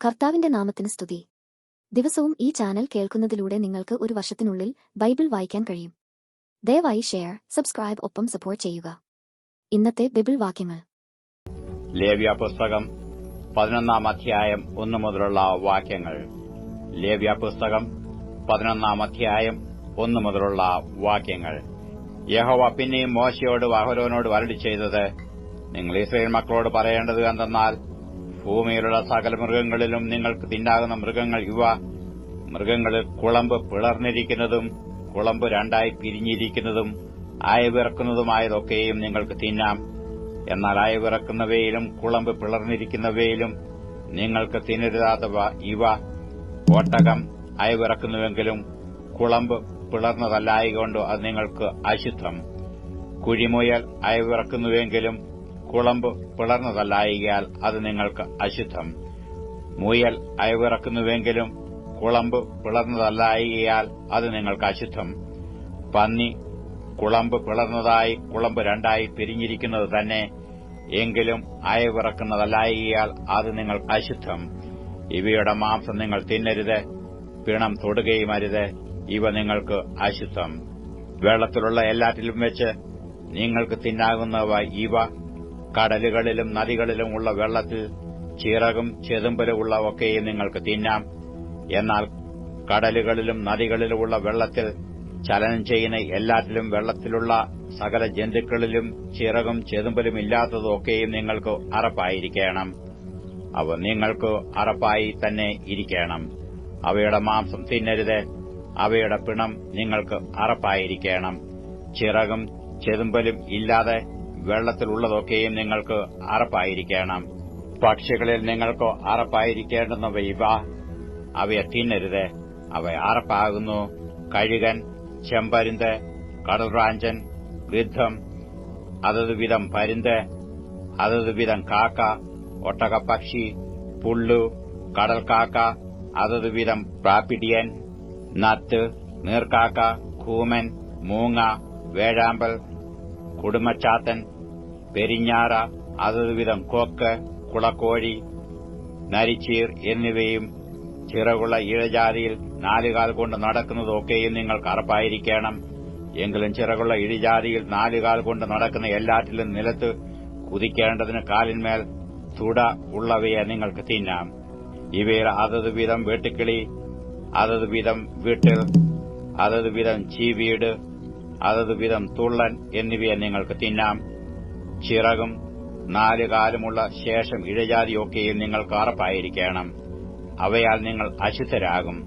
കർത്താവിന്റെ നാമത്തിന് സ്തുതി. ദിവസവും ഈ ചാനൽ കേൾക്കുന്നതിലൂടെ നിങ്ങൾക്ക് ഒരു വർഷത്തിനുള്ളിൽ ബൈബിൾ വായിക്കാൻ കഴിയും. ദയവായി ഷെയർ, സബ്സ്ക്രൈബ് ഒപ്പം സപ്പോർട്ട് ചെയ്യുക. ഇന്നത്തെ ബൈബിൾ വാക്യങ്ങൾ: ലേവ്യ പുസ്തകം 11 അധ്യായം 1 മുതലുള്ള വാക്യങ്ങൾ. ലേവ്യ പുസ്തകം 11 അധ്യായം 1 മുതലുള്ള വാക്യങ്ങൾ. യഹോവ പിന്നെയും മോശയോട് അഹരോനോട് അരുളി ചെയ്തത്: നിങ്ങൾ ഇസ്രായേൽ മക്കളോട് പറയേണ്ടത് എന്തെന്നാൽ, ഭൂമിയിലുള്ള സകല മൃഗങ്ങളിലും നിങ്ങൾക്ക് തിന്നാകുന്ന മൃഗങ്ങൾ ഇവ. മൃഗങ്ങളിൽ കുളമ്പ് പിളർന്നിരിക്കുന്നതും കുളമ്പ് രണ്ടായി പിരിഞ്ഞിരിക്കുന്നതും അയവിറക്കുന്നതുമായതൊക്കെയും നിങ്ങൾക്ക് തിന്നാം. എന്നാൽ അയവിറക്കുന്നവയിലും കുളമ്പ് പിളർന്നിരിക്കുന്നവയിലും നിങ്ങൾക്ക് തിന്നരുതാത്തവ ഇവ: ഒട്ടകം അയവിറക്കുന്നുവെങ്കിലും കുളമ്പ് പിളർന്നതല്ലായകൊണ്ട് അത് നിങ്ങൾക്ക് അശുദ്ധം. കുഴിമുയൽ അയവിറക്കുന്നുവെങ്കിലും കുളമ്പ് പിളർന്നതല്ലായികയാൽ അത് നിങ്ങൾക്ക് അശുദ്ധം. മുയൽ അയവിറക്കുന്നുവെങ്കിലും കുളമ്പ് പിളർന്നതല്ലായികയാൽ അത് നിങ്ങൾക്ക് അശുദ്ധം. പന്നി കുളമ്പ് പിളർന്നതായി കുളമ്പ് രണ്ടായി പിരിഞ്ഞിരിക്കുന്നത് തന്നെ, എങ്കിലും അയവിറക്കുന്നതല്ലായികയാൽ അത് നിങ്ങൾക്ക് അശുദ്ധം. ഇവയുടെ മാംസം നിങ്ങൾ തിന്നരുത്, പിണം തൊടുകയും അരുത്, ഇവ നിങ്ങൾക്ക് അശുദ്ധം. വെള്ളത്തിലുള്ള എല്ലാറ്റിലും വെച്ച് നിങ്ങൾക്ക് തിന്നാകുന്നവ ഇവ: കടലുകളിലും നദികളിലും ഉള്ള വെള്ളത്തിൽ ചിറകും ചെതുമ്പലുമുള്ള ഒക്കെയും നിങ്ങൾക്ക് തിന്നാം. എന്നാൽ കടലുകളിലും നദികളിലുമുള്ള വെള്ളത്തിൽ ചലനം ചെയ്യുന്ന എല്ലാറ്റിലും വെള്ളത്തിലുള്ള സകല ജന്തുക്കളിലും ചിറകും ചെതുമ്പലും ഇല്ലാത്തതൊക്കെയും നിങ്ങൾക്ക് അറപ്പായിരിക്കണം. അവ നിങ്ങൾക്ക് അറപ്പായി തന്നെ ഇരിക്കണം. അവയുടെ മാംസം തിന്നരുത്, അവയുടെ പിണം നിങ്ങൾക്ക് അറപ്പായിരിക്കണം. ചിറകും ചെതുമ്പലും ഇല്ലാതെ വെള്ളത്തിലുള്ളതൊക്കെയും നിങ്ങൾക്ക് അറപ്പായിരിക്കണം. പക്ഷികളിൽ നിങ്ങൾക്ക് അറപ്പായിരിക്കേണ്ടുന്നവ ഇവ: അവയെ തിന്നരുത്, അവ അറപ്പാകുന്നു: കഴുകൻ, ചെമ്പരുന്ത്, കടൽറാഞ്ചൻ, ഗൃദ്ധം, അതത് വിധം പരുന്ത്, അതത് വിധം കാക്ക, ഒട്ടകപ്പക്ഷി, പുള്ളു, കടൽക്കാക്ക, അതത് വിധം പ്രാപ്പിടിയൻ, നത്ത്, നീർക്കാക്ക, കൂമൻ, മൂങ്ങ, വേഴാമ്പൽ, കുടുമച്ചാത്തൻ, പെരിഞ്ഞാറ, അതത് വിധം കൊക്ക്, കുളക്കോഴി, നരിച്ചീർ എന്നിവയും ചിറകുള്ള ഇഴജാതിയിൽ 4 കാൽ കൊണ്ട് നടക്കുന്നതൊക്കെയും നിങ്ങൾക്ക് അറപ്പായിരിക്കണം. എങ്കിലും ചിറകുള്ള ഇഴജാതിയിൽ 4 കാൽ കൊണ്ട് നടക്കുന്ന എല്ലാറ്റിലും നിലത്ത് കുതിക്കേണ്ടതിന് കാലിന്മേൽ തുട ഉള്ളവയെ നിങ്ങൾക്ക് തിന്നാം. ഇവയിൽ അതത് വിധം വെട്ടുക്കിളി, അതത് വിധം വിട്ടിൽ, അതത് വിധം ചീവീട്, അതത് വിധം തുള്ളൻ എന്നിവയെ നിങ്ങൾക്ക് തിന്നാം. ചിറകും 4 കാലുമുള്ള ശേഷം ഇഴജാതിയൊക്കെയും നിങ്ങൾക്ക് അറപ്പായിരിക്കണം. അവയാൽ നിങ്ങൾ അശുദ്ധരാകും.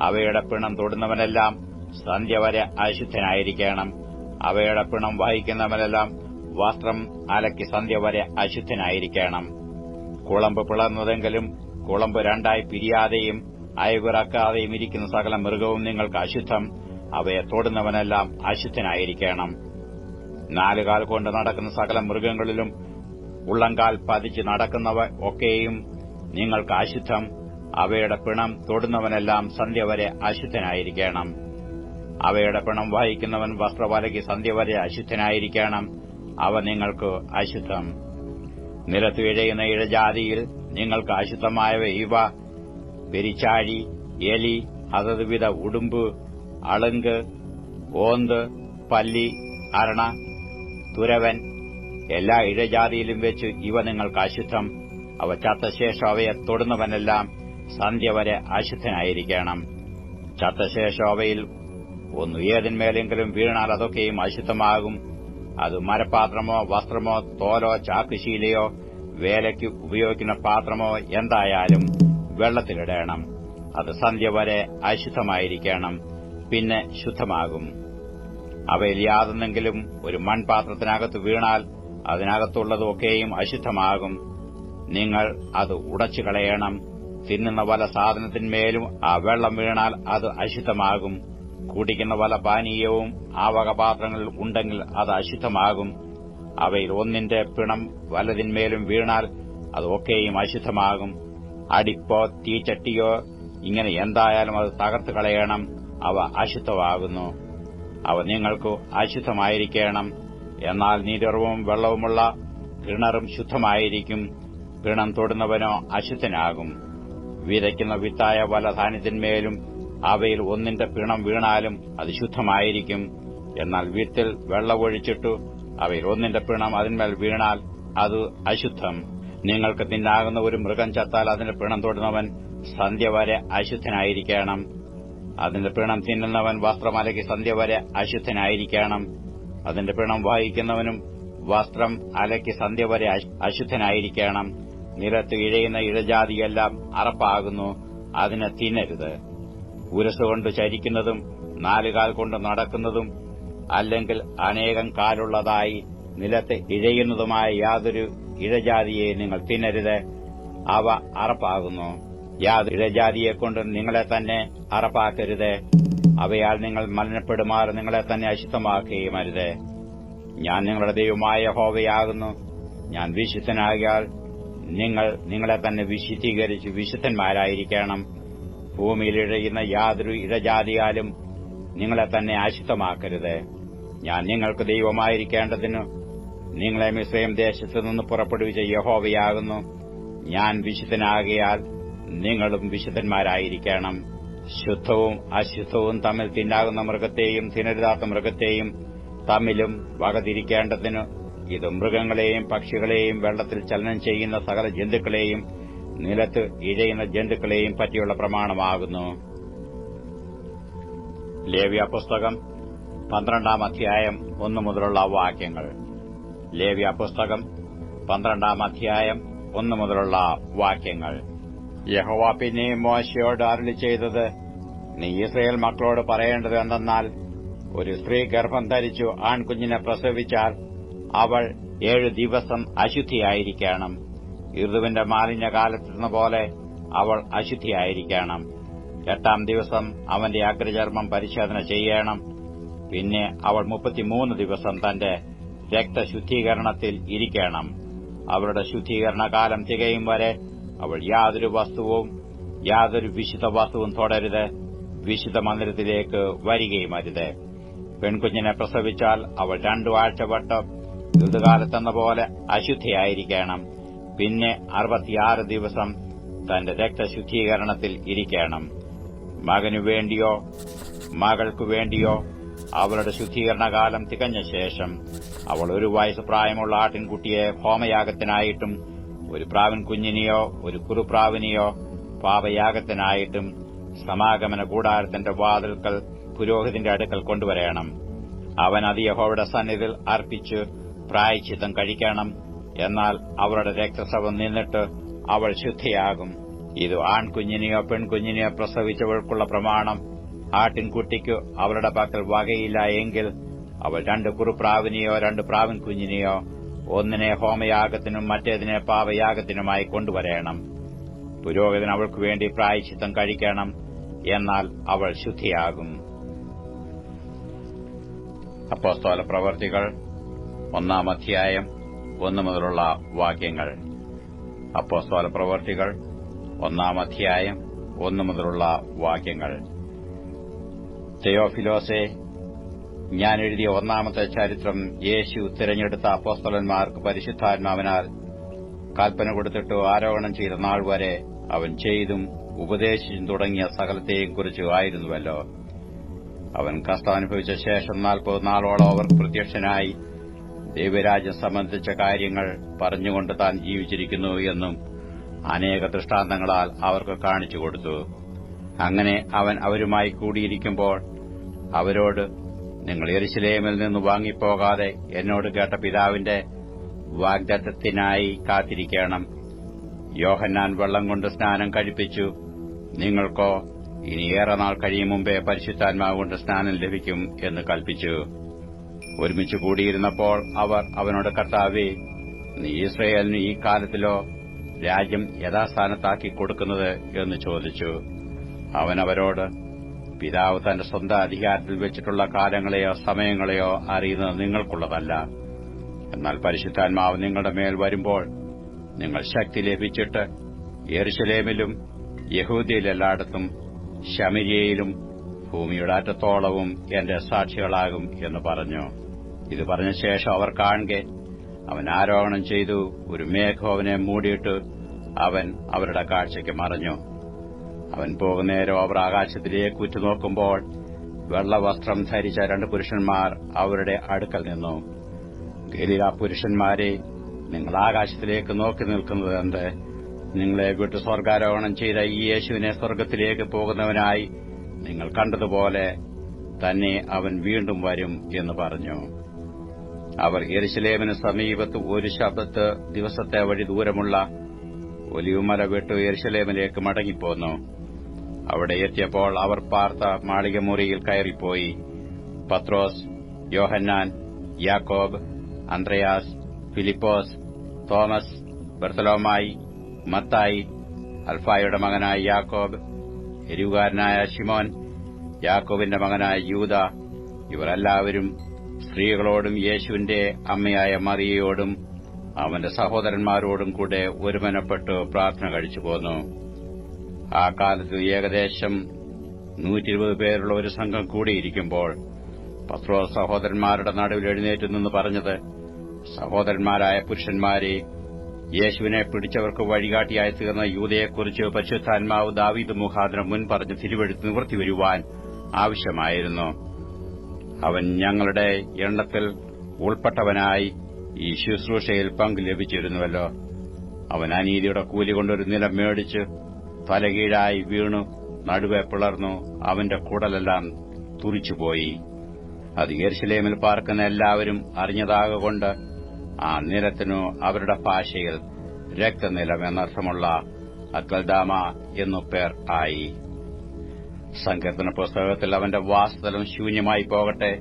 അവയുടെ പിണം തൊടുന്നവനെല്ലാം സന്ധ്യ വരെ അശുദ്ധനായിരിക്കണം. അവയുടെ പിണം വഹിക്കുന്നവനെല്ലാം വസ്ത്രം അലക്കി സന്ധ്യ വരെ അശുദ്ധനായിരിക്കണം. കുളമ്പ് പിളർന്നതെങ്കിലും കുളമ്പ് രണ്ടായി പിരിയാതെയും അയവിറക്കാതെയും ഇരിക്കുന്ന സകല മൃഗവും നിങ്ങൾക്ക് അശുദ്ധം. അവയെ തൊടുന്നവനെല്ലാം അശുദ്ധനായിരിക്കണം. 4 കാൽ കൊണ്ട് നടക്കുന്ന സകല മൃഗങ്ങളിലും ഉള്ളങ്കാൽ പതിച്ച് നടക്കുന്നവ ഒക്കെയും നിങ്ങൾക്ക് അശുദ്ധം. അവയുടെ പിണം തൊടുന്നവനെല്ലാം സന്ധ്യ വരെ അശുദ്ധനായിരിക്കണം. അവയുടെ പിണം വഹിക്കുന്നവൻ വസ്ത്രവലയ്ക്ക് സന്ധ്യ വരെ അശുദ്ധനായിരിക്കണം. അവ നിങ്ങൾക്ക് അശുദ്ധം. നിലത്ത് ഇഴയുന്ന ഇഴജാതിയിൽ നിങ്ങൾക്ക് അശുദ്ധമായവ ഇവ: പെരിച്ചാഴി, എലി, അതത് വിധ ഉടുമ്പ്, അളുങ്ക്, ഓന്ത്, പല്ലി, അരണ, തുരവൻ. എല്ലാ ഇഴജാതിയിലും വെച്ച് ഇവ നിങ്ങൾക്ക് അശുദ്ധം. അവ ചത്തശേഷം അവയെ തൊടുന്നവനെല്ലാം സന്ധ്യ വരെ അശുദ്ധനായിരിക്കണം. ചത്തശേഷം അവയിൽ ഒന്ന് ഏതിന്മേലെങ്കിലും വീണാൽ അതൊക്കെയും അശുദ്ധമാകും. അത് മരപാത്രമോ വസ്ത്രമോ തോലോ ചാക്കുശീലയോ വേലയ്ക്ക് ഉപയോഗിക്കുന്ന പാത്രമോ എന്തായാലും വെള്ളത്തിലിടണം. അത് സന്ധ്യ വരെ അശുദ്ധമായിരിക്കണം, പിന്നെ ശുദ്ധമാകും. അവയിൽ യാതൊന്നെങ്കിലും ഒരു മൺപാത്രത്തിനകത്ത് വീണാൽ അതിനകത്തുള്ളതൊക്കെയും അശുദ്ധമാകും. നിങ്ങൾ അത് ഉടച്ചു കളയണം. തിന്നുന്ന വല്ല സാധനത്തിന്മേലും ആ വെള്ളം വീണാൽ അത് അശുദ്ധമാകും. കുടിക്കുന്ന വല്ല പാനീയവും ആ വകപാത്രങ്ങളിൽ ഉണ്ടെങ്കിൽ അത് അശുദ്ധമാകും. അവയിൽ ഒന്നിന്റെ പിണം വല്ലതിന്മേലും വീണാൽ അതൊക്കെയും അശുദ്ധമാകും. അടിപ്പോ തീച്ചട്ടിയോ ഇങ്ങനെ എന്തായാലും അത് തകർത്ത് കളയണം. അവ അശുദ്ധമാകുന്നു. അവ നിങ്ങൾക്ക് അശുദ്ധമായിരിക്കണം. എന്നാൽ നീരുറവും വെള്ളവുമുള്ള കിണറും ശുദ്ധമായിരിക്കും. പിണം തൊടുന്നവനോ അശുദ്ധനാകും. വിതയ്ക്കുന്ന വിത്തായ വല്ല ധാന്യത്തിന്മേലും അവയിൽ ഒന്നിന്റെ പിണം വീണാലും അത് ശുദ്ധമായിരിക്കും. എന്നാൽ വിത്തിൽ വെള്ളമൊഴിച്ചിട്ടു അവയിൽ ഒന്നിന്റെ പിണം അതിന്മേൽ വീണാൽ അത് അശുദ്ധം. നിങ്ങൾക്ക് തിന്നാകുന്ന ഒരു മൃഗം ചത്താൽ അതിന്റെ പിണം തൊടുന്നവൻ സന്ധ്യ വരെ അശുദ്ധനായിരിക്കണം. അതിന്റെ പിണം തിന്നുന്നവൻ വസ്ത്രം അലക്കി സന്ധ്യ വരെ അശുദ്ധനായിരിക്കണം. അതിന്റെ പിണം വഹിക്കുന്നവനും വസ്ത്രം അലക്കി സന്ധ്യ വരെ അശുദ്ധനായിരിക്കണം. നിലത്ത് ഇഴയുന്ന ഇഴജാതിയെല്ലാം അറപ്പാകുന്നു, അതിനെ തിന്നരുത്. ഉരസുകൊണ്ട് ചരിക്കുന്നതും 4 കാൽ കൊണ്ട് നടക്കുന്നതും അല്ലെങ്കിൽ അനേകം കാലുള്ളതായി നിലത്ത് ഇഴയുന്നതുമായ യാതൊരു ഇഴജാതിയെ നിങ്ങൾ തിന്നരുത്, അവ അറപ്പാകുന്നു. യാതൊരു ഇഴജാതിയെക്കൊണ്ട് നിങ്ങളെ തന്നെ അറപ്പാക്കരുത്, അവയാൽ നിങ്ങൾ മലിനപ്പെടുമാറ് നിങ്ങളെ തന്നെ അശുദ്ധമാക്കുകയുമരുത്. ഞാൻ നിങ്ങളുടെ ദൈവമായ യഹോവയാകുന്നു. ഞാൻ വിശുദ്ധനാകിയാൽ നിങ്ങൾ നിങ്ങളെ തന്നെ വിശുദ്ധീകരിച്ച് വിശുദ്ധന്മാരായിരിക്കണം. ഭൂമിയിൽ ഇഴയുന്ന യാതൊരു ഇഴജാതിയാലും നിങ്ങളെ തന്നെ അശുദ്ധമാക്കരുത്. ഞാൻ നിങ്ങൾക്ക് ദൈവമായിരിക്കേണ്ടതിനു നിങ്ങളെ മിസ്രയീം ദേശത്തുനിന്ന് പുറപ്പെടുവിച്ച യഹോവയാകുന്നു. ഞാൻ വിശുദ്ധനാകിയാൽ നിങ്ങളും വിശുദ്ധന്മാരായിരിക്കണം. ശുദ്ധവും അശുദ്ധവും തമ്മിൽ തിന്നാകുന്ന മൃഗത്തെയും തിന്നരുതാത്ത മൃഗത്തെയും തമ്മിലും വകതിരിക്കേണ്ടതിനു ഇത് മൃഗങ്ങളെയും പക്ഷികളെയും വെള്ളത്തിൽ ചലനം ചെയ്യുന്ന സകല ജന്തുക്കളെയും നിലത്ത് ഇഴയുന്ന ജന്തുക്കളെയും പറ്റിയുള്ള പ്രമാണമാകുന്നു. ലേവ്യപുസ്തകം 12-ാം അധ്യായം 1 മുതലുള്ള വാക്യങ്ങൾ. ലേവ്യപുസ്തകം 12-ാം അധ്യായം 1 മുതലുള്ള വാക്യങ്ങൾ. യഹോവ പിന്നെയും മോശയോട് അരുളി ചെയ്തത്, നീ യിസ്രായേൽ മക്കളോട് പറയേണ്ടത് എന്തെന്നാൽ, ഒരു സ്ത്രീ ഗർഭം ധരിച്ചു ആൺകുഞ്ഞിനെ പ്രസവിച്ചാൽ അവൾ 7 ദിവസം അശുദ്ധിയായിരിക്കണം. ഋതുവിന്റെ മാലിന്യകാലത്തെന്ന പോലെ അവൾ അശുദ്ധിയായിരിക്കണം. 8-ാം ദിവസം അവന്റെ അഗ്രചർമ്മം പരിശോധന ചെയ്യണം. പിന്നെ അവൾ 33 ദിവസം തന്റെ രക്തശുദ്ധീകരണത്തിൽ ഇരിക്കണം. അവളുടെ ശുദ്ധീകരണകാലം തികയും വരെ അവൾ യാതൊരു വസ്തുവും യാതൊരു വിശുദ്ധ വസ്തുവും തൊടരുത്, വിശുദ്ധ മന്ദിരത്തിലേക്ക് വരികയുമരുത്. പെൺകുഞ്ഞിനെ പ്രസവിച്ചാൽ അവൾ 2 ആഴ്ച വട്ടം ഋതുകാലത്തെന്ന പോലെ അശുദ്ധിയായിരിക്കണം. പിന്നെ 66 ദിവസം തന്റെ രക്തശുദ്ധീകരണത്തിൽ ഇരിക്കണം. മകനു വേണ്ടിയോ മകൾക്കു വേണ്ടിയോ അവളുടെ ശുദ്ധീകരണകാലം തികഞ്ഞ ശേഷം അവൾ 1 വയസ്സ് പ്രായമുള്ള ആട്ടിൻകുട്ടിയെ ഹോമയാഗത്തിനായിട്ടും 1 പ്രാവിൻ കുഞ്ഞിനെയോ 1 കുറുപ്രാവിനെയോ പാപയാഗത്തിനായിട്ടും സമാഗമന കൂടാരത്തിന്റെ വാതിൽക്കൽ പുരോഹിതന്റെ അടുക്കൽ കൊണ്ടുവരണം. അവൻ അത് യഹോവയുടെ സന്നിധിയിൽ അർപ്പിച്ച് പ്രായശ്ചിത്തം കഴിക്കണം. എന്നാൽ അവളുടെ രക്തസ്രവം നിന്നിട്ട് അവൾ ശുദ്ധയാകും. ഇത് ആൺകുഞ്ഞിനെയോ പെൺകുഞ്ഞിനെയോ പ്രസവിച്ചവൾക്കുള്ള പ്രമാണം. ആട്ടിൻകുട്ടിക്കു അവളുടെ പക്കൽ വകയില്ല എങ്കിൽ അവൾ 2 കുറുപ്രാവിനെയോ 2 പ്രാവിൻ കുഞ്ഞിനെയോ ഒന്നിനെ ഹോമയാഗത്തിനും മറ്റേതിനെ പാപയാഗത്തിനുമായി കൊണ്ടുവരണം. പുരോഹിതൻ അവൾക്കു വേണ്ടി പ്രായശ്ചിത്തം കഴിക്കണം, എന്നാൽ അവൾ ശുദ്ധിയാകും. അപ്പോസ്തല പ്രവർത്തികൾ 1-ാം അധ്യായം 1 മുതലുള്ള വാക്യങ്ങൾ. അപ്പോസ്തല പ്രവർത്തികൾ 1-ാം അധ്യായം 1 മുതലുള്ള വാക്യങ്ങൾ. തെയോഫിലോസേ, ഞാൻ എഴുതിയ 1-ാമത്തെ ചരിത്രം യേശു തിരഞ്ഞെടുത്ത അപ്പോസ്തലന്മാർക്ക് പരിശുദ്ധാത്മാവിനാൽ കൽപ്പന കൊടുത്തിട്ട് ആരോഹണം ചെയ്ത നാൾ വരെ അവൻ ചെയ്തും ഉപദേശിച്ചും തുടങ്ങിയ സകലത്തെയും കുറിച്ച് ആയിരുന്നുവല്ലോ. അവൻ കഷ്ടാനുഭവിച്ച ശേഷം 40 നാളോളം അവർക്ക് പ്രത്യക്ഷനായി ദൈവരാജ്യം സംബന്ധിച്ച കാര്യങ്ങൾ പറഞ്ഞുകൊണ്ട് താൻ ജീവിച്ചിരിക്കുന്നു എന്നും അനേക ദൃഷ്ടാന്തങ്ങളാൽ അവർക്ക് കാണിച്ചുകൊടുത്തു. അങ്ങനെ അവൻ അവരുമായി കൂടിയിരിക്കുമ്പോൾ അവരോട്, നിങ്ങൾ യെരൂശലേമിൽ നിന്ന് വാങ്ങിപ്പോകാതെ എന്നോട് കേട്ട പിതാവിന്റെ വാഗ്ദത്തത്തിനായി കാത്തിരിക്കണം. യോഹന്നാൻ വെള്ളം കൊണ്ട് സ്നാനം കഴിപ്പിച്ചു, നിങ്ങൾക്കോ ഇനി ഏറെ നാൾ കഴിയും മുമ്പേ പരിശുദ്ധാത്മാവ് കൊണ്ട് സ്നാനം ലഭിക്കും എന്ന് കൽപ്പിച്ചു. ഒരുമിച്ച് കൂടിയിരുന്നപ്പോൾ അവർ അവനോട്, കർത്താവേ, നീ ഇസ്രായേലിന് ഈ കാലത്തിലോ രാജ്യം യഥാസ്ഥാനത്താക്കി കൊടുക്കുന്നത് എന്ന് ചോദിച്ചു. അവൻ അവരോട്, പിതാവ് തന്റെ സ്വന്തം അധികാരത്തിൽ വെച്ചിട്ടുള്ള കാലങ്ങളെയോ സമയങ്ങളെയോ അറിയുന്നത് നിങ്ങൾക്കുള്ളതല്ല. എന്നാൽ പരിശുദ്ധാത്മാവ് നിങ്ങളുടെ മേൽ വരുമ്പോൾ നിങ്ങൾ ശക്തി ലഭിച്ചിട്ട് യെരൂശലേമിലും യഹൂദ്യയിലെല്ലായിടത്തും ശമര്യയിലും ഭൂമിയുടെ അറ്റത്തോളവും എന്റെ സാക്ഷികളാകും എന്ന് പറഞ്ഞു. ഇത് പറഞ്ഞ ശേഷം അവർ കാണെ അവൻ ആരോഹണം ചെയ്തു. ഒരു മേഘം അവനെ മൂടിയിട്ട് അവൻ അവരുടെ കാഴ്ചയ്ക്ക് മറഞ്ഞു. അവൻ പോകുന്നേരം അവർ ആകാശത്തിലേക്ക് ഉറ്റുനോക്കുമ്പോൾ വെള്ളവസ്ത്രം ധരിച്ച 2 പുരുഷന്മാർ അവരുടെ അടുക്കൽ നിന്നു. ഗലീല പുരുഷന്മാരെ, നിങ്ങൾ ആകാശത്തിലേക്ക് നോക്കി നിൽക്കുന്നത് എന്ത്? നിങ്ങളെ വിട്ട് സ്വർഗാരോഹണം ചെയ്ത ഈ യേശുവിനെ സ്വർഗ്ഗത്തിലേക്ക് പോകുന്നവനായി നിങ്ങൾ കണ്ടതുപോലെ തന്നെ അവൻ വീണ്ടും വരും എന്ന് പറഞ്ഞു. അവർ യെരുശലേമിന് സമീപത്ത് ഒരു ശബ്ദത്ത് ദിവസത്തെ വഴി ദൂരമുള്ള ഒലിവുമല വിട്ട് യെരുശലേമിലേക്ക് മടങ്ങിപ്പോന്നു. അവിടെ എത്തിയപ്പോൾ അവർ പാർത്ത മാളികമുറിയിൽ കയറിപ്പോയി. പത്രോസ്, യോഹന്നാൻ, യാക്കോബ്, അന്ത്രയാസ്, ഫിലിപ്പോസ്, തോമസ്, ബർത്തലോമായി, മത്തായി, അൽഫായുടെ മകനായ യാക്കോബ്, എരിവുകാരനായ ശിമോൻ, യാക്കോബിന്റെ മകനായ യൂദ, ഇവരെല്ലാവരും സ്ത്രീകളോടും യേശുവിന്റെ അമ്മയായ മറിയയോടും അവന്റെ സഹോദരന്മാരോടും കൂടെ ഒരുമനപ്പെട്ട് പ്രാർത്ഥന കഴിച്ചു പോന്നു. ആ കാലത്ത് ഏകദേശം 120 പേരുള്ള ഒരു സംഘം കൂടിയിരിക്കുമ്പോൾ പത്രോസ് സഹോദരന്മാരുടെ നടുവിൽ എഴുന്നേറ്റ് നിന്ന് പറഞ്ഞത്, സഹോദരന്മാരായ പുരുഷന്മാരെ, യേശുവിനെ പിടിച്ചവർക്ക് വഴികാട്ടിയായി തീർന്ന യൂദയെക്കുറിച്ച് പരിശുദ്ധാത്മാവ് ദാവീദ് മുഖാന്തരം മുൻ പറഞ്ഞ് തിരുവെഴുത്ത് നിവർത്തിവരുവാൻ ആവശ്യമായിരുന്നു. അവൻ ഞങ്ങളുടെ എണ്ണത്തിൽ ഉൾപ്പെട്ടവനായി ഈ ശുശ്രൂഷയിൽ പങ്ക് ലഭിച്ചിരുന്നുവല്ലോ. അവൻ അനീതിയുടെ കൂലി കൊണ്ടൊരു നിലം മേടിച്ച് തലകീഴായി വീണു നടുവെ പിളർന്നു അവന്റെ കുടലെല്ലാം തുറിച്ചുപോയി. അത് യെരുശലേമിൽ പാർക്കുന്ന എല്ലാവരും അറിഞ്ഞതാകൊണ്ട് ആ നിലത്തിനു അവരുടെ ഭാഷയിൽ രക്തനിലം എന്നർത്ഥമുള്ള അക്കൽദാമ എന്നു പേർ ആയി. സങ്കീർത്തന പുസ്തകത്തിൽ അവന്റെ വാസസ്ഥലം ശൂന്യമായി പോകട്ടെ,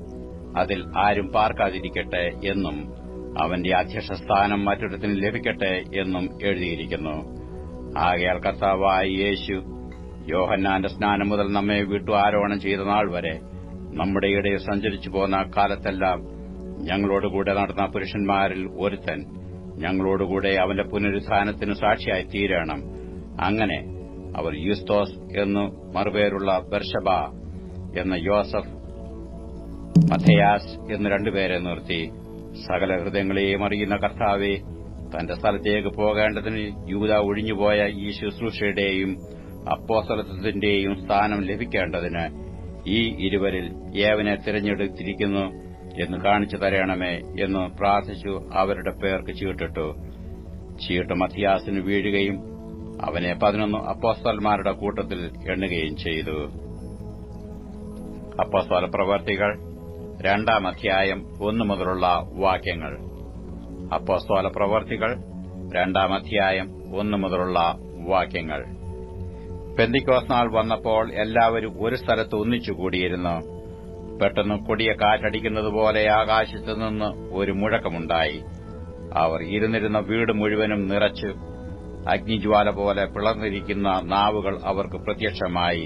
അതിൽ ആരും പാർക്കാതിരിക്കട്ടെ എന്നും അവന്റെ അധ്യക്ഷസ്ഥാനം മറ്റൊരുത്തിന് ലഭിക്കട്ടെ എന്നും എഴുതിയിരിക്കുന്നു. ആകയാൽ കർത്താവായ യേശു യോഹന്നാന്റെ സ്നാനം മുതൽ നമ്മെ വിട്ടു ആരോഹണം ചെയ്ത നാൾ വരെ നമ്മുടെ ഇടയിൽ സഞ്ചരിച്ചു പോന്ന കാലത്തെല്ലാം ഞങ്ങളോടുകൂടെ നടന്ന പുരുഷന്മാരിൽ ഒരുത്തൻ ഞങ്ങളോടുകൂടെ അവന്റെ പുനരുത്ഥാനത്തിന് സാക്ഷിയായി തീരണം. അങ്ങനെ അവർ യുസ്തോസ് എന്നു മറുപേരുള്ള ബർശബ എന്ന യോസഫ്, മഥയാസ് എന്ന് 2 പേരെ നിർത്തി. സകല ഹൃദയങ്ങളെയും അറിയുന്ന കർത്താവെ, തന്റെ സ്ഥലത്തേക്ക് പോകേണ്ടതിന് യൂദ ഒഴിഞ്ഞുപോയ ഈ ശുശ്രൂഷയുടെയും അപ്പോസ്തലത്വത്തിന്റെയും സ്ഥാനം ലഭിക്കേണ്ടതിന് ഈ 2 ഏവനെ തിരഞ്ഞെടുത്തിരിക്കുന്നു എന്ന് കാണിച്ചു തരണമേ എന്ന് പ്രാർത്ഥിച്ചു അവരുടെ പേർക്ക് ചീട്ടിട്ടു. ചീട്ട് മഥിയാസിന് വീഴുകയും അവനെ 11 അപ്പോസ്തലന്മാരുടെ കൂട്ടത്തിൽ എണ്ണുകയും ചെയ്തു. അപ്പോസ്തല പ്രവർത്തികൾ 2-ാം അധ്യായം 1 മുതലുള്ള വാക്യങ്ങൾ. അപ്പോസ്തല പ്രവർത്തികൾ 2-ാം അധ്യായം 1 മുതലുള്ള വാക്യങ്ങൾ. പെന്തിക്കോസ് നാൾ വന്നപ്പോൾ എല്ലാവരും ഒരു സ്ഥലത്ത് ഒന്നിച്ചുകൂടിയിരുന്നു. പെട്ടെന്ന് കൊടിയ കാറ്റടിക്കുന്നതുപോലെ ആകാശത്തുനിന്ന് ഒരു മുഴക്കമുണ്ടായി. അവർ ഇരുന്നിരുന്ന വീട് മുഴുവനും നിറച്ചു. അഗ്നിജ്വാല പോലെ പിളർന്നിരിക്കുന്ന നാവുകൾ അവർക്ക് പ്രത്യക്ഷമായി.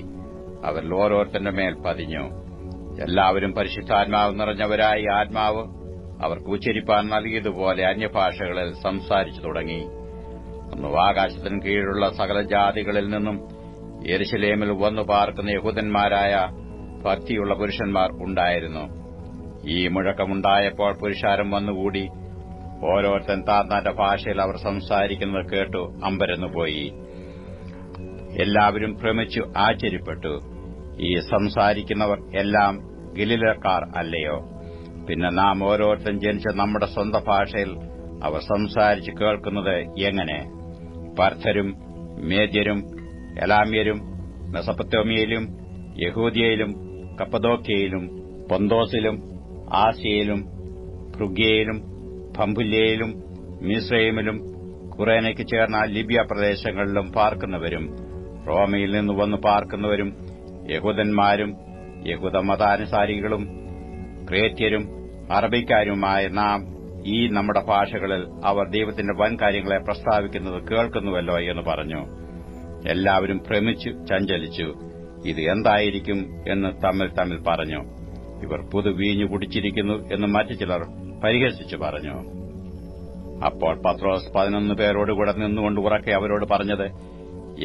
അവരിൽ ഓരോരുത്തന്റെ മേൽ പതിഞ്ഞു. എല്ലാവരും പരിശുദ്ധാത്മാവ് നിറഞ്ഞവരായി ആത്മാവ് അവർക്ക് ഉച്ചരിപ്പാൻ നൽകിയതുപോലെ അന്യഭാഷകളിൽ സംസാരിച്ചു തുടങ്ങി. അന്ന് ആകാശത്തിന് കീഴിലുള്ള സകല ജാതികളിൽ നിന്നും യെരുശലേമിൽ വന്നു പാർക്കുന്ന യഹൂദന്മാരായ ഭക്തിയുള്ള പുരുഷന്മാർ ഉണ്ടായിരുന്നു. ഈ മുഴക്കമുണ്ടായപ്പോൾ പുരുഷാരം വന്നുകൂടി. ഓരോരുത്തൻ താന്താന്റെ ഭാഷയിൽ അവർ സംസാരിക്കുന്നത് കേട്ടു അമ്പരന്നുപോയി. എല്ലാവരും ഭ്രമിച്ചു ആശ്ചര്യപ്പെട്ടു. ഈ സംസാരിക്കുന്നവർ എല്ലാം ഗലീലക്കാർ അല്ലയോ? പിന്നെ നാം ഓരോരുത്തൻ ജനിച്ച നമ്മുടെ സ്വന്തം ഭാഷയിൽ അവർ സംസാരിച്ച് കേൾക്കുന്നത് എങ്ങനെ? പർഥരും മേദ്യരും എലാമ്യരും മെസൊപ്പൊത്താമ്യയിലും യഹൂദ്യയിലും കപ്പദോക്യയിലും പൊന്തോസിലും ആസ്യയിലും ഫ്രുഗ്യയിലും പംഫുല്യയിലും മിസ്രയീമിലും കുറേനയ്ക്ക് ചേർന്ന ലിബ്യ പ്രദേശങ്ങളിലും പാർക്കുന്നവരും റോമയിൽ നിന്ന് വന്നു പാർക്കുന്നവരും യഹൂദന്മാരും യഹൂദമതാനുസാരികളും ക്രേത്യരും അറബിക്കാരുമായ നാം ഈ നമ്മുടെ ഭാഷകളിൽ അവർ ദൈവത്തിന്റെ വൻകാര്യങ്ങളെ പ്രസ്താവിക്കുന്നത് കേൾക്കുന്നുവല്ലോ എന്ന് പറഞ്ഞു. എല്ലാവരും ഭ്രമിച്ചു ചഞ്ചലിച്ചു. ഇത് എന്തായിരിക്കും എന്ന് തമ്മിൽ പറഞ്ഞു. ഇവർ പുതുവീഞ്ഞു കുടിച്ചിരിക്കുന്നു എന്ന് മറ്റു ചിലർ പരിഹസിച്ചു പറഞ്ഞു. അപ്പോൾ പത്രോസ് 11 പേരോടുകൂടെ നിന്നുകൊണ്ട് ഉറക്കെ അവരോട് പറഞ്ഞത്,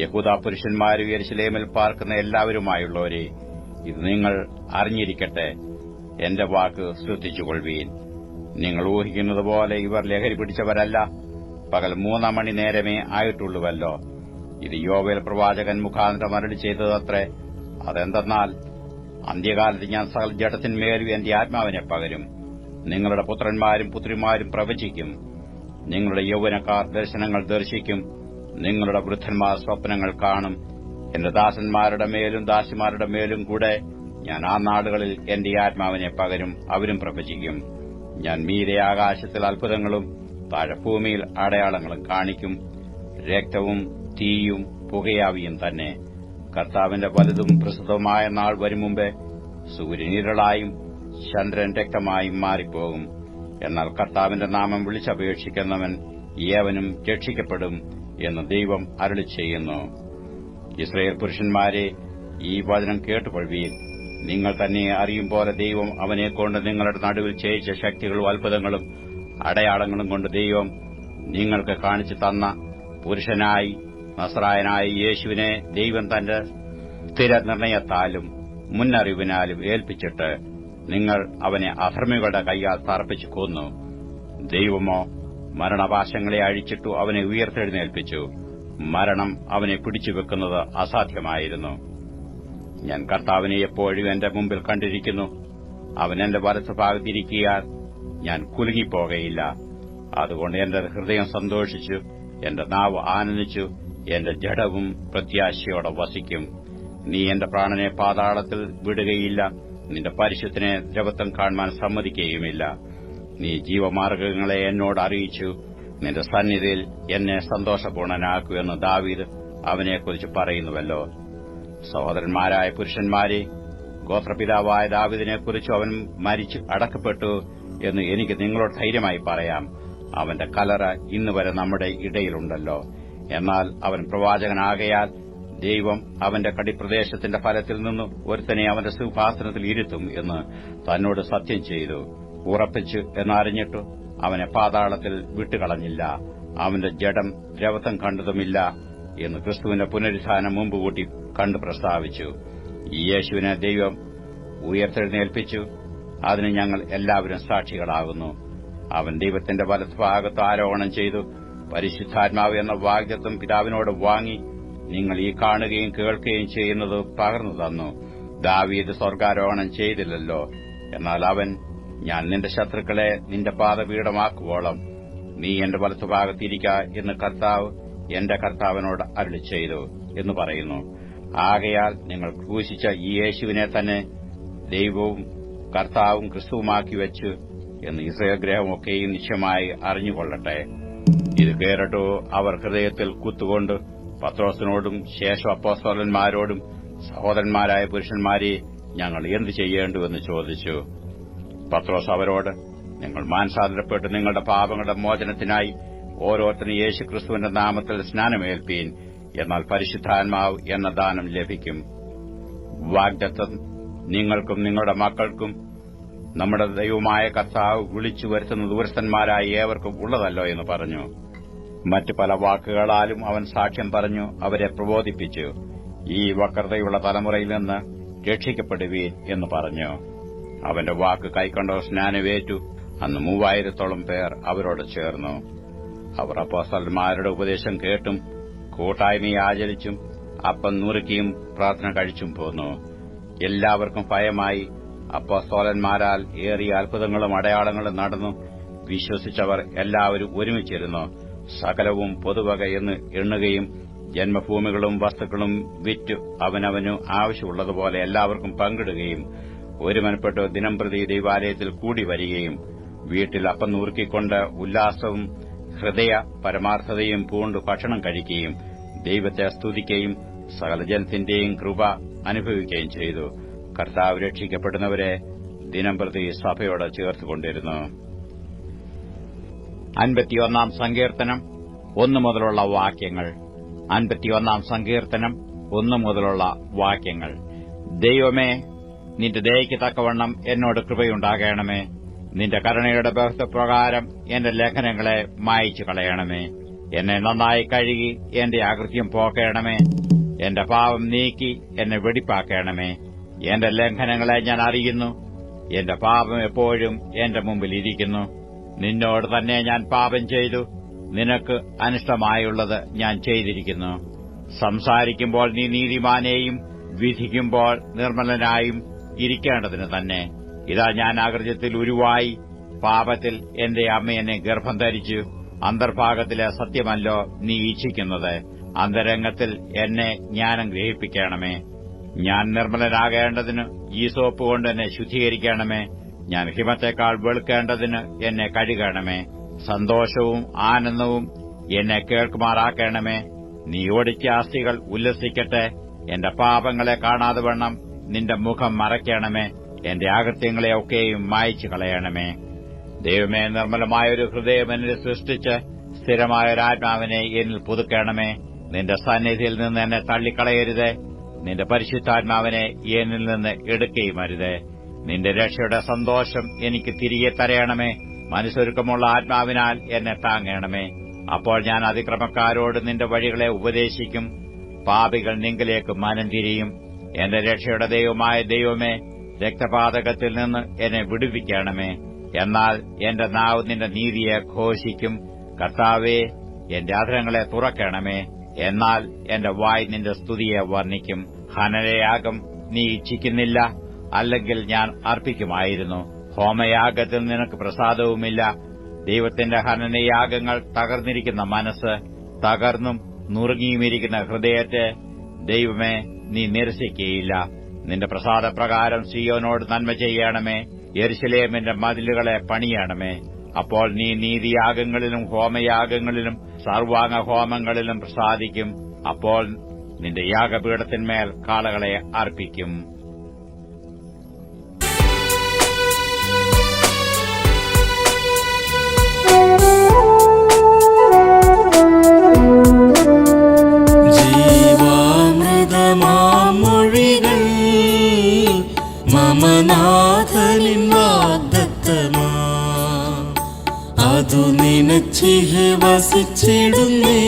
യഹൂദ പുരുഷന്മാരും യെരുശലേമിൽ പാർക്കുന്ന എല്ലാവരുമായുള്ളവരെ, ഇത് നിങ്ങൾ അറിഞ്ഞിരിക്കട്ടെ. എന്റെ വാക്ക് ശ്രദ്ധിച്ചുകൊള്ളുവീൻ. നിങ്ങൾ ഊഹിക്കുന്നതുപോലെ ഇവർ ലഹരി പിടിച്ചവരല്ല. പകൽ 3 മണി നേരമേ ആയിട്ടുള്ളുവല്ലോ. ഇത് യോവേൽ പ്രവാചകൻ മുഖാന്തരം അരുളി ചെയ്തതത്രേ. അതെന്തെന്നാൽ, അന്ത്യകാലത്ത് ഞാൻ സകല ജഡത്തിന്മേലും എന്റെ ആത്മാവിനെ പകരും. നിങ്ങളുടെ പുത്രന്മാരും പുത്രിമാരും പ്രവചിക്കും. നിങ്ങളുടെ യൗവനക്കാർ ദർശനങ്ങൾ ദർശിക്കും. നിങ്ങളുടെ വൃദ്ധന്മാർ സ്വപ്നങ്ങൾ കാണും. എന്റെ ദാസന്മാരുടെ മേലും ദാസിമാരുടെ മേലും കൂടെ ഞാൻ ആ നാടുകളിൽ എന്റെ ആത്മാവിനെ പകരും. അവരും പ്രവചിക്കും. ഞാൻ മീതെ ആകാശത്തിൽ അത്ഭുതങ്ങളും താഴെ ഭൂമിയിൽ അടയാളങ്ങളും കാണിക്കും. രക്തവും തീയും പുകയാവിയും തന്നെ. കർത്താവിന്റെ വലുതും പ്രസിദ്ധവുമായ നാൾ വരും മുമ്പേ സൂര്യൻ ഇരുളായും ചന്ദ്രൻ രക്തമായും മാറിപ്പോകും. എന്നാൽ കർത്താവിന്റെ നാമം വിളിച്ചപേക്ഷിക്കുന്നവൻ ഏവനും രക്ഷിക്കപ്പെടും എന്ന് ദൈവം അരുളി ചെയ്യുന്നു. ഇസ്രായേൽ പുരുഷന്മാരെ, ഈ വചനം കേട്ടുകൊള്ളുവീൻ. നിങ്ങൾ തന്നെ അറിയും പോലെ ദൈവം അവനെക്കൊണ്ട് നിങ്ങളുടെ നടുവിൽ ചെയ്യിച്ച ശക്തികളും അത്ഭുതങ്ങളും അടയാളങ്ങളും കൊണ്ട് ദൈവം നിങ്ങൾക്ക് കാണിച്ചു തന്ന പുരുഷനായി നസ്രായനായ യേശുവിനെ ദൈവം തന്റെ സ്ഥിരനിർണയത്താലും മുന്നറിവിനാലും ഏൽപ്പിച്ചിട്ട് നിങ്ങൾ അവനെ അധർമ്മികളുടെ കൈയാൽ തറപ്പിച്ചു കൊന്നു. ദൈവമോ മരണപാശങ്ങളെ അഴിച്ചിട്ടു അവനെ ഉയർത്തെഴുന്നേൽപ്പിച്ചു. മരണം അവനെ പിടിച്ചുവെക്കുന്നത് അസാധ്യമായിരുന്നു. ഞാൻ കർത്താവിനെ എപ്പോഴും എന്റെ മുമ്പിൽ കണ്ടിരിക്കുന്നു. അവൻ എന്റെ വലത്തുഭാഗത്തിരിക്കിയാൽ ഞാൻ കുലുങ്ങിപ്പോകയില്ല. അതുകൊണ്ട് എന്റെ ഹൃദയം സന്തോഷിച്ചു, എന്റെ നാവ് ആനന്ദിച്ചു, എന്റെ ജഡവും പ്രത്യാശയോടെ വസിക്കും. നീ എന്റെ പ്രാണനെ പാതാളത്തിൽ വിടുകയില്ല. നിന്റെ പരിശുദ്ധനെ ദ്രവത്വം കാണുവാൻ സമ്മതിക്കുകയുമില്ല. നീ ജീവമാർഗ്ഗങ്ങളെ എന്നോട് അറിയിച്ചു. നിന്റെ സന്നിധിയിൽ എന്നെ സന്തോഷപൂർണനാക്കുമെന്ന് ദാവീദ് അവനെക്കുറിച്ച് പറയുന്നുവല്ലോ. സഹോദരന്മാരായ പുരുഷന്മാരെ, ഗോത്രപിതാവായ ദാവീദിനെക്കുറിച്ച് അവൻ മരിച്ചു അടക്കപ്പെട്ടു എന്ന് എനിക്ക് നിങ്ങളോട് ധൈര്യമായി പറയാം. അവന്റെ കല്ലറ ഇന്നുവരെ നമ്മുടെ ഇടയിലുണ്ടല്ലോ. എന്നാൽ അവൻ പ്രവാചകനാകയാൽ ദൈവം അവന്റെ കടിപ്രദേശത്തിന്റെ ഫലത്തിൽ നിന്ന് ഒരുത്തനെ അവന്റെ സിംഹാസനത്തിൽ ഇരുത്തും എന്ന് തന്നോട് സത്യം ചെയ്തു ഉറപ്പിച്ചു എന്നറിഞ്ഞിട്ടു അവനെ പാതാളത്തിൽ വിട്ടുകളഞ്ഞില്ല. അവന്റെ ജഡം ദ്രവത്വം കണ്ടതുമില്ല എന്ന് ക്രിസ്തുവിന്റെ പുനരുത്ഥാനം മുമ്പുകൂട്ടി കണ്ടു പ്രസ്താവിച്ചു. ഈ യേശുവിനെ ദൈവം ഉയർത്തെഴുന്നേൽപ്പിച്ചു. അതിന് ഞങ്ങൾ എല്ലാവരും സാക്ഷികളാകുന്നു. അവൻ ദൈവത്തിന്റെ വലത്തുഭാഗത്ത് ആരോഹണം ചെയ്തു. പരിശുദ്ധാത്മാവ് എന്ന വാഗ്ദത്തം പിതാവിനോട് വാങ്ങി നിങ്ങൾ ഈ കാണുകയും കേൾക്കുകയും ചെയ്യുന്നത് പകർന്നു തന്നു. ദാവീദ് സ്വർഗാരോഹണം ചെയ്തില്ലല്ലോ. എന്നാൽ അവൻ, ഞാൻ നിന്റെ ശത്രുക്കളെ നിന്റെ പാദപീഠമാക്കുവോളം നീ എന്റെ വലത്തുഭാഗത്തിരിക്ക എന്ന് കർത്താവ് എന്റെ കർത്താവിനോട് അരുളി ചെയ്തു എന്ന് പറയുന്നു. ആകയാൽ നിങ്ങൾ ക്രൂശിച്ച ഈ യേശുവിനെ തന്നെ ദൈവവും കർത്താവും ക്രിസ്തുവുമാക്കി വെച്ചു എന്ന് ഇസ്രായേൽ ഗൃഹമൊക്കെയും നിശ്ചയമായി അറിഞ്ഞുകൊള്ളട്ടെ. ഇത് കേട്ടിട്ടു അവർ ഹൃദയത്തിൽ കുത്തുകൊണ്ട് പത്രോസിനോടും ശേഷം അപ്പോസ്തലന്മാരോടും, സഹോദരന്മാരായ പുരുഷന്മാരെ, ഞങ്ങൾ എന്തു ചെയ്യേണ്ടുവെന്ന് ചോദിച്ചു. പത്രോസ് അവരോട്, നിങ്ങൾ മാനസാന്തരപ്പെട്ട് നിങ്ങളുടെ പാപങ്ങളുടെ മോചനത്തിനായി ഓരോരുത്തരും യേശുക്രിസ്തുവിന്റെ നാമത്തിൽ സ്നാനമേൽപ്പീൻ. എന്നാൽ പരിശുദ്ധാത്മാവ് എന്ന ദാനം ലഭിക്കും. വാഗ്ദത്തം നിങ്ങൾക്കും നിങ്ങളുടെ മക്കൾക്കും നമ്മുടെ ദൈവമായ കർത്താവ് വിളിച്ചു വരുത്തുന്ന ദൂരസ്ഥന്മാരായ ഏവർക്കും ഉള്ളതല്ലോ എന്ന് പറഞ്ഞു. മറ്റു പല വാക്കുകളാലും അവൻ സാക്ഷ്യം പറഞ്ഞു അവരെ പ്രബോധിപ്പിച്ചു. ഈ വക്രതയുള്ള തലമുറയിൽ നിന്ന് രക്ഷിക്കപ്പെടുവീൻ എന്ന് പറഞ്ഞു. അവന്റെ വാക്ക് കൈക്കൊണ്ടവർ സ്നാനമേറ്റു. അന്ന് 3000-ഓളം പേർ അവരോട് ചേർന്നു. അവർ അപ്പോസ്തലന്മാരുടെ ഉപദേശം കേട്ടും കൂട്ടായ്മയെ ആചരിച്ചും അപ്പം നുറുക്കിയും പ്രാർത്ഥന കഴിച്ചും പോന്നു. എല്ലാവർക്കും ഭയമായി. അപ്പോസ്തലന്മാരാൽ ഏറിയ അത്ഭുതങ്ങളും അടയാളങ്ങളും നടന്നു. വിശ്വസിച്ചവർ എല്ലാവരും ഒരുമിച്ചിരുന്നു. സകലവും പൊതുവക എന്ന് എണ്ണുകയും ജന്മഭൂമികളും വസ്തുക്കളും വിറ്റ് അവനവനു ആവശ്യമുള്ളതുപോലെ എല്ലാവർക്കും പങ്കിടുകയും ഒരുമനപ്പെട്ട് ദിനംപ്രതി ദൈവാലയത്തിൽ കൂടി വരികയും വീട്ടിൽ അപ്പം നുറുക്കിക്കൊണ്ട് ഉല്ലാസവും ഹൃദയ പരമാർത്ഥതയും പൂണ്ട് ഭക്ഷണം കഴിക്കുകയും ദൈവത്തെ സ്തുതിക്കുകയും സകല ജനത്തിന്റെയും കൃപ അനുഭവിക്കുകയും ചെയ്തു. കർത്താവ് രക്ഷിക്കപ്പെടുന്നവരെ ദിനംപ്രതി സഭയോട് ചേർത്തുകൊണ്ടിരുന്നു. 51-ാം സങ്കീർത്തനം 1 മുതലുള്ള വാക്യങ്ങൾ. 51-ാം സങ്കീർത്തനം 1 മുതലുള്ള വാക്യങ്ങൾ. ദൈവമേ, നിന്റെ ദയയ്ക്ക് തക്കവണ്ണം എന്നോട് കൃപയുണ്ടാകണമേ. നിന്റെ കരുണയുടെ ബഹുത്വപ്രകാരം എന്റെ ലംഘനങ്ങളെ മായിച്ചു കളയണമേ. എന്നെ നന്നായി കഴുകി എന്റെ അകൃത്യം പോക്കണമേ. എന്റെ പാപം നീക്കി എന്നെ വെടിപ്പാക്കണമേ. എന്റെ ലംഘനങ്ങളെ ഞാൻ അറിയുന്നു. എന്റെ പാപം എപ്പോഴും എന്റെ മുമ്പിൽ ഇരിക്കുന്നു. നിന്നോട് തന്നെ ഞാൻ പാപം ചെയ്തു. നിനക്ക് അനിഷ്ടമായുള്ളത് ഞാൻ ചെയ്തിരിക്കുന്നു. സംസാരിക്കുമ്പോൾ നീ നീതിമാനെയും വിധിക്കുമ്പോൾ നിർമ്മലനായും ഇരിക്കേണ്ടതിന് തന്നെ. ഇതാ, ഞാൻ അകൃത്യത്തിൽ ഉരുവായി, പാപത്തിൽ എന്റെ അമ്മ എന്നെ ഗർഭം ധരിച്ചു. അന്തർഭാഗത്തിലെ സത്യമല്ലോ നീ ഇച്ഛിക്കുന്നത്. അന്തരംഗത്തിൽ എന്നെ ജ്ഞാനം ഗ്രഹിപ്പിക്കണമേ. ഞാൻ നിർമ്മലനാകേണ്ടതിന് ഈസോപ്പ് കൊണ്ട് എന്നെ ശുദ്ധീകരിക്കണമേ. ഞാൻ ഹിമത്തേക്കാൾ വെളുക്കേണ്ടതിന് എന്നെ കഴുകണമേ. സന്തോഷവും ആനന്ദവും എന്നെ കേൾക്കുമാറാക്കണമേ. നീ ഓടിച്ച അസ്ഥികൾ ഉല്ലസിക്കട്ടെ. എന്റെ പാപങ്ങളെ കാണാതെ വണ്ണം നിന്റെ മുഖം മറയ്ക്കണമേ. എന്റെ അകൃത്യങ്ങളെ ഒക്കെയും മായ്ച്ചു കളയണമേ. ദൈവമേ, നിർമ്മലമായൊരു ഹൃദയം എന്നിൽ സൃഷ്ടിച്ച് സ്ഥിരമായൊരാത്മാവിനെ എന്നിൽ പുതുക്കണമേ. നിന്റെ സന്നിധിയിൽ നിന്ന് എന്നെ തള്ളിക്കളയരുതേ. നിന്റെ പരിശുദ്ധാത്മാവിനെ എന്നിൽ നിന്ന് എടുക്കുകയും അരുതേ. നിന്റെ രക്ഷയുടെ സന്തോഷം എനിക്ക് തിരികെ തരയണമേ. മനസ്സൊരുക്കമുള്ള ആത്മാവിനാൽ എന്നെ താങ്ങണമേ. അപ്പോൾ ഞാൻ അതിക്രമക്കാരോട് നിന്റെ വഴികളെ ഉപദേശിക്കും. പാപികൾ നിങ്കിലേക്ക് മനം തിരിയും. എന്റെ രക്ഷയുടെ ദൈവമായ ദൈവമേ, രക്തപാതകത്തിൽ നിന്ന് എന്നെ വിടുവിക്കണമേ. എന്നാൽ എന്റെ നാവ് നിന്റെ നീതിയെ ഘോഷിക്കും. കർത്താവേ, എന്റെ അധരങ്ങളെ തുറക്കണമേ. എന്നാൽ എന്റെ വായ് നിന്റെ സ്തുതിയെ വർണ്ണിക്കും. ഹനനയാഗം നീ ഇച്ഛിക്കുന്നില്ല, അല്ലെങ്കിൽ ഞാൻ അർപ്പിക്കുമായിരുന്നു. ഹോമയാഗത്തിൽ നിനക്ക് പ്രസാദവുമില്ല. ദൈവത്തിന്റെ ഹനനയാഗങ്ങൾ തകർന്നിരിക്കുന്ന മനസ്സ്, തകർന്നും നുറുങ്ങിയുമിരിക്കുന്ന ഹൃദയത്തെ ദൈവമേ നീ നിരസിക്കുകയില്ല. നിന്റെ പ്രസാദപ്രകാരം സിയോനോട് നന്മ ചെയ്യണമേ. യെരുശലേമിന്റെ മതിലുകളെ പണിയണമേ. അപ്പോൾ നീ നീതിയാഗങ്ങളിലും ഹോമയാഗങ്ങളിലും സർവാംഗ ഹോമങ്ങളിലും പ്രസാദിക്കും. അപ്പോൾ നിന്റെ യാഗപീഠത്തിന്മേൽ കാളകളെ അർപ്പിക്കും. ജീവാമൃതമാമൊഴികൾ മമനാഥനിൻ വാഗ്ദത്തമാ, അതു നിനച്ചിഹെ വസിച്ചിടുന്നേ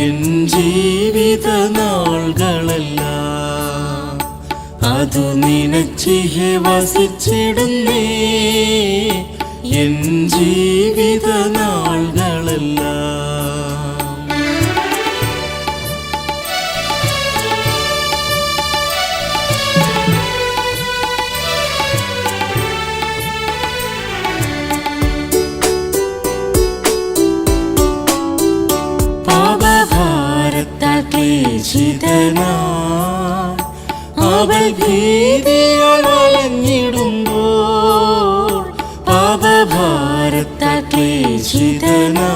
എൻ ജീവിത നാളുകളെല്ലാം. അതു നിനച്ചിഹെ വസിച്ചിടുന്നേ എൻ ജീവിത നാളുകളെല്ലാം. അവൾ ഭീതിയാൽ വലഞ്ഞിടുമ്പോൾ, പാപഭാരത്താൽ ക്ലേശിതനായി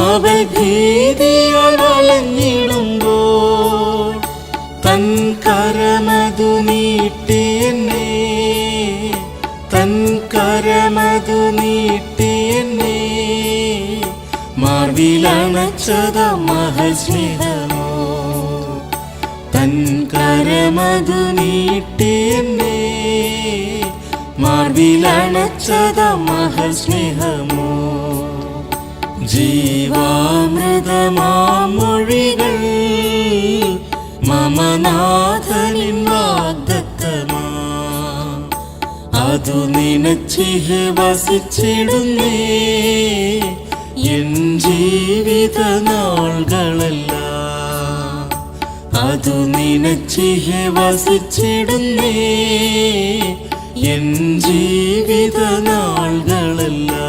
അവൾ ഭീതിയാൽ വലഞ്ഞിടുമ്പോൾ, തൻ കരമതു നീട്ടി എന്നെ, തൻ കരമതു നീട്ടി എന്നെ മാർവിലണച്ചത മഹസ്നേഹമോ. തൻ കരമതു നീട്ടി എന്നെ മാർവിലണച്ചത മഹസ്നേഹമോ. ജീവാമൃതമാമൊഴികൾ മമനാഥനിൻ വാഗ്ദത്തമാ, അതു നിനച്ചിഹെ വസിച്ചിടുന്നേ എൻ ജീവിത നാളുകളെല്ലാം. അതു നിനച്ചിഹെ വസിച്ചിടുന്നേ എൻ ജീവിത നാളുകളെല്ലാം.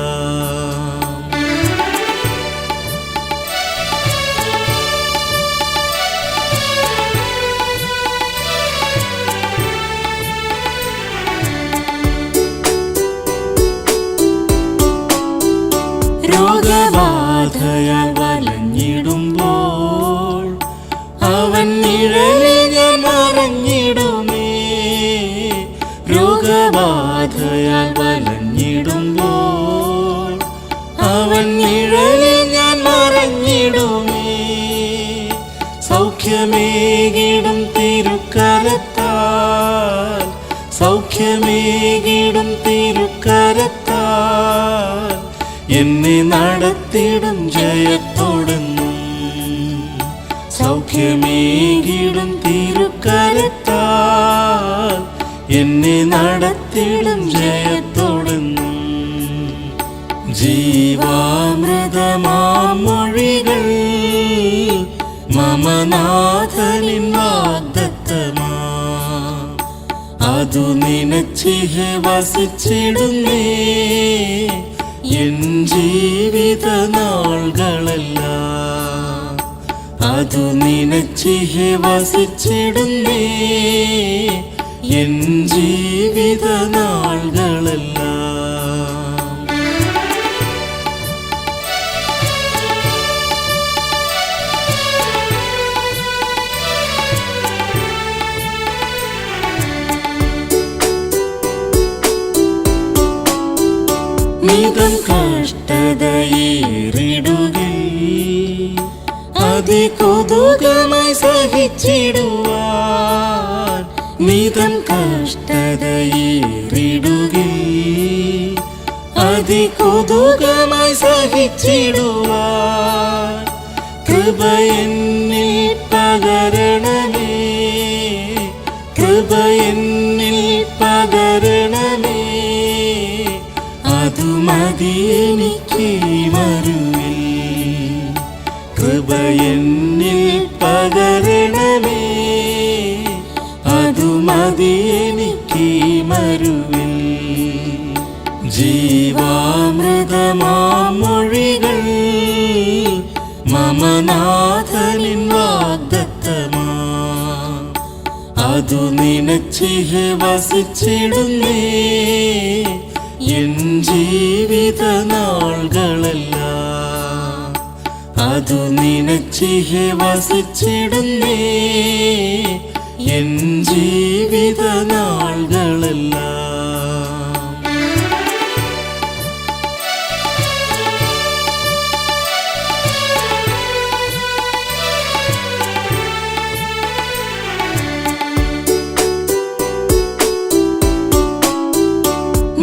രോഗബാധയാൽ വലഞ്ഞിടുമ്പോൾ അവൻ നിഴലിൽ ഞാൻ മറഞ്ഞിടുമേ. രോഗബാധയാൽ വലഞ്ഞിടുമ്പോൾ അവൻ നിഴലിൽ ഞാൻ മറഞ്ഞിടുമേ. സൗഖ്യമേകിടും തിരുക്കരത്താൽ, സൗഖ്യമേകിടും തിരുക്കരത്താൽ എന്നെ നടത്തിടും ജയത്തോടെന്നും. സൗഖ്യമേകിടും തിരുക്കരത്താൽ എന്നെ നടത്തിടും ജയത്തോടെന്നും. ജീവാമൃതമാമൊഴികൾ നാഥനിൻ വാഗ്ദത്തമാ അതു നിനച്ചിഹെ വസിച്ചിടുന്നേ എൻ ജീവിത നാളുകളെല്ലാം അതു നിനച്ചിഹെ വസിച്ചിടുന്നേ എൻ ജീവിത നാളുകളെല്ലാം. നിതം കഷ്ടതയേറിടുകിൽ അതികൊതുകമായി സഹിച്ചിടുവാൻ. നിതം കഷ്ടതയേറിടുകിൽ അതികൊതുകമായി സഹിച്ചിടുവാൻ. കൃപ എന്നിൽ പകരണമേ, കൃപ എന്നിൽ പകരണമേ, അതു മതി എനിക്ക് മരുവിൽ. കൃപ എന്നിൽ പകരണമേ, അതു മതി എനിക്ക് മരുവിൽ. ജീവാമൃതമാം മൊഴികൾ മമനാഥനിൻ വാഗ്ദത്തമാ അതു നിനച്ചിഹെ വസിച്ചിടുന്നേ എൻ ജീവിത നാളുകളെല്ലാം അതു നിനച്ചിഹെ വസിച്ചിടുന്നേ എൻ ജീവിത നാളുകളെല്ലാം.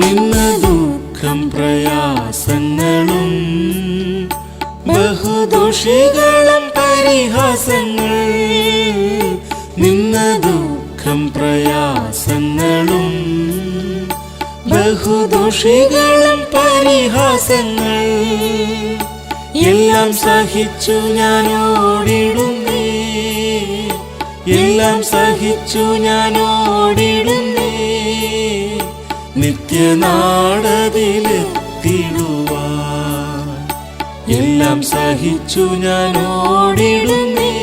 നിന്ന ദുഃഖം പ്രയാസങ്ങളും ബഹുദോഷികളും പരിഹാസങ്ങൾ. നിന്ന ദുഃഖം പ്രയാസങ്ങളും ബഹുദോഷികളും പരിഹാസങ്ങൾ എല്ലാം സഹിച്ചു ഞാൻ ഓടിടുന്നേ, എല്ലാം സഹിച്ചു ഞാൻ ഓടിടുന്നേ നിത്യനാടതിലെത്തിടുവാൻ. എല്ലാം സഹിച്ചു ഞാൻ ഓടിടുന്നേ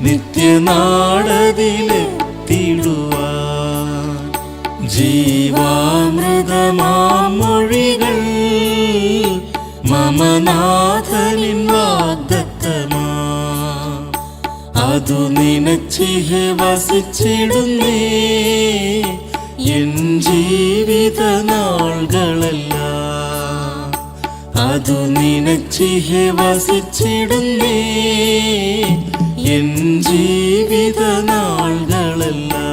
നിത്യനാടതിലെത്തിടുവാൻ. ജീവാമൃതമാം മൊഴികൾ മമനാഥനിൻ വാഗ്ദത്തമാ അതു നിനച്ചിഹെ വസിച്ചിടുന്നേ എൻ ജീവിത നാളുകളെല്ലാം അതു നിനച്ചിഹെ വസിച്ചിടുന്നേ എൻ ജീവിത നാളുകളെല്ലാം.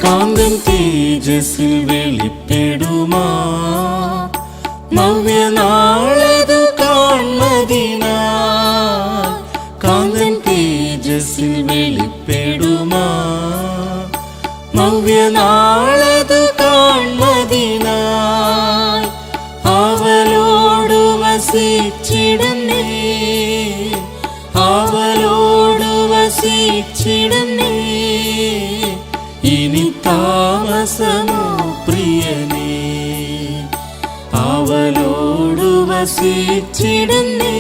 കാന്തൻ തേജസ്സിൽ വെളിപ്പെടുമാ നവ്യനാളതു കാൺമതിനാ. കാന്തൻ തേജസ്സിൽ വെളിപ്പെടുമാ നവ്യനാളതു കാൺമതിനായി. അവലോടു വസിച്ചിടുന്നേ, അവലോടു വസിച്ചിടുന്നേ ഇനി താമസമോ പ്രിയനേ. അവലോടു വസിച്ചിടുന്നേ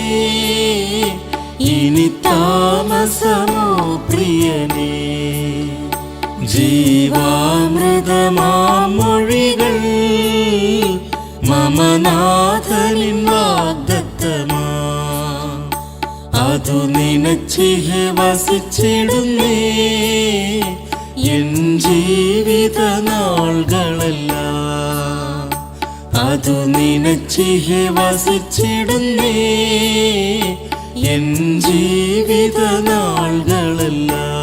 ഇനി താമസമോ പ്രിയനേ. ജീവാമൃതമാം മൊഴികൾ മമനാഥനിൻ വാഗ്ദത്തമാ അതു നിനച്ചിഹെ വസിച്ചിടുന്നേ എൻ ജീവിത നാളുകളെല്ലാം അതു നിനച്ചിഹെ വസിച്ചിടുന്നേ എൻ ജീവിത നാളുകളെല്ലാം.